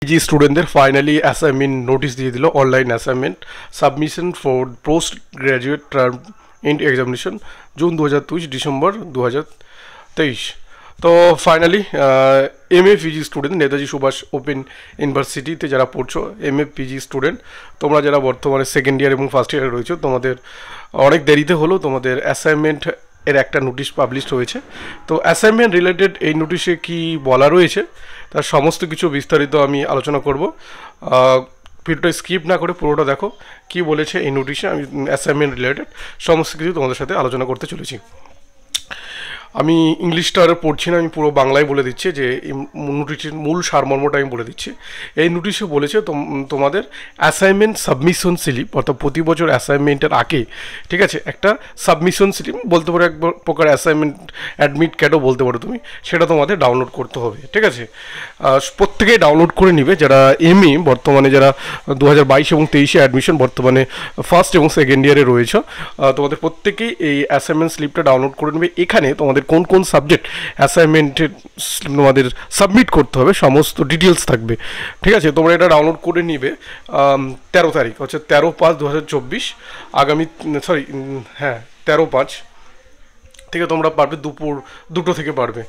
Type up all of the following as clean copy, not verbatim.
PG স্টুডেন্টদের finally assignment notice দিয়ে দিল, online assignment submission for post graduate term in examination June 2023 December 2023। তো finally M A PG student, Netaji Subhash open ইউনিভার্সিটিতে যারা পড়ছো এম এ পিজি স্টুডেন্ট, তোমরা যারা বর্তমানে সেকেন্ড ইয়ার এবং ফার্স্ট ইয়ারে রয়েছো, তোমাদের অনেক দেরিতে হলেও তোমাদের অ্যাসাইনমেন্ট এর একটা নোটিশ পাবলিশ হয়েছে। তো অ্যাসাইনমেন্ট রিলেটেড এই নোটিশে কি বলা রয়েছে তার সমস্ত কিছু বিস্তারিত আমি আলোচনা করব। ভিডিওটা স্কিপ না করে পুরোটা দেখো, কি বলেছে এই নোটিশে। আমি অ্যাসাইনমেন্ট রিলেটেড সমস্ত কিছু তোমাদের সাথে আলোচনা করতে চলেছি। আমি ইংলিশটা আর পড়ছি না, আমি পুরো বাংলায় বলে দিচ্ছি যে নোটিশের মূল সারমর্মটা আমি বলে দিচ্ছি। এই নোটিশে বলেছে তোমাদের অ্যাসাইনমেন্ট সাবমিশন স্লিপ, অর্থাৎ প্রতি বছর অ্যাসাইনমেন্টের আগে, ঠিক আছে, একটা সাবমিশন স্লিপ বলতে পারো, এক প্রকার অ্যাসাইনমেন্ট অ্যাডমিট কার্ডও বলতে পারো তুমি, সেটা তোমাদের ডাউনলোড করতে হবে। ঠিক আছে, প্রত্যেকেই ডাউনলোড করে নিবে। যারা এমএ বর্তমানে যারা 2022 এবং 23-এ অ্যাডমিশন বর্তমানে ফার্স্ট এবং সেকেন্ড ইয়ারে রয়েছে, তোমাদের প্রত্যেকেই এই অ্যাসাইনমেন্ট স্লিপটা ডাউনলোড করে নেবে। এখানে তোমাদের কোন কোন সাবজেক্ট অ্যাসাইনমেন্টের তোমাদের সাবমিট করতে হবে সমস্ত ডিটেলস থাকবে। ঠিক আছে, তোমরা এটা ডাউনলোড করে নিবে 13 তারিখ, হচ্ছে 13/5/2024 আগামী, সরি হ্যাঁ 13/5 থেকে তোমরা পারবে, দুপুর 2টো থেকে পারবে।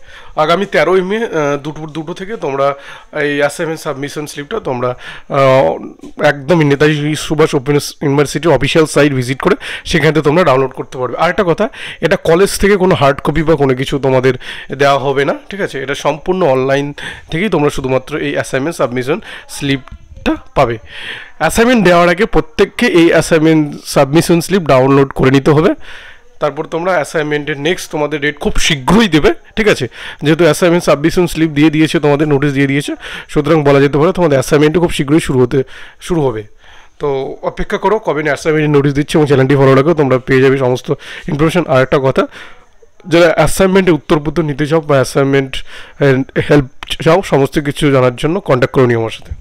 আগামী 13ই মে দুপুর 2টো থেকে তোমরা এই অ্যাসাইনমেন্ট সাবমিশন স্লিপটা তোমরা একদম নেতাজি সুভাষ ওপেন ইউনিভার্সিটির অফিসিয়াল সাইট ভিজিট করে সেখান থেকে তোমরা ডাউনলোড করতে পারবে। আরেকটা কথা, এটা কলেজ থেকে কোনো হার্ড কপি বা কোনো কিছু তোমাদের দেওয়া হবে না। ঠিক আছে, এটা সম্পূর্ণ অনলাইন থেকেই তোমরা শুধুমাত্র এই অ্যাসাইনমেন্ট সাবমিশন স্লিপটা পাবে। অ্যাসাইনমেন্ট দেওয়ার আগে প্রত্যেককে এই অ্যাসাইনমেন্ট সাবমিশন স্লিপ ডাউনলোড করে নিতে হবে। তারপর তোমরা অ্যাসাইনমেন্টের নেক্সট তোমাদের ডেট খুব শীঘ্রই দেবে। ঠিক আছে, যেহেতু অ্যাসাইনমেন্ট সাবমিশন স্লিপ দিয়ে দিয়েছে, তোমাদের নোটিশ দিয়ে দিয়েছে, সুতরাং বলা যেতে পারে তোমাদের অ্যাসাইনমেন্টও খুব শীঘ্রই শুরু হবে। তো অপেক্ষা করো কবে না অ্যাসাইনমেন্টের নোটিশ দিচ্ছে, এবং চ্যানেলটি ফলো রাখো, তোমরা পেয়ে যাবে সমস্ত ইনফরমেশন। আর একটা কথা, যারা অ্যাসাইনমেন্টে উত্তরপত্র নিতে চাও বা অ্যাসাইনমেন্ট হেল্প চাও, সমস্ত কিছু জানার জন্য কন্ট্যাক্ট করে নিও আমার সাথে।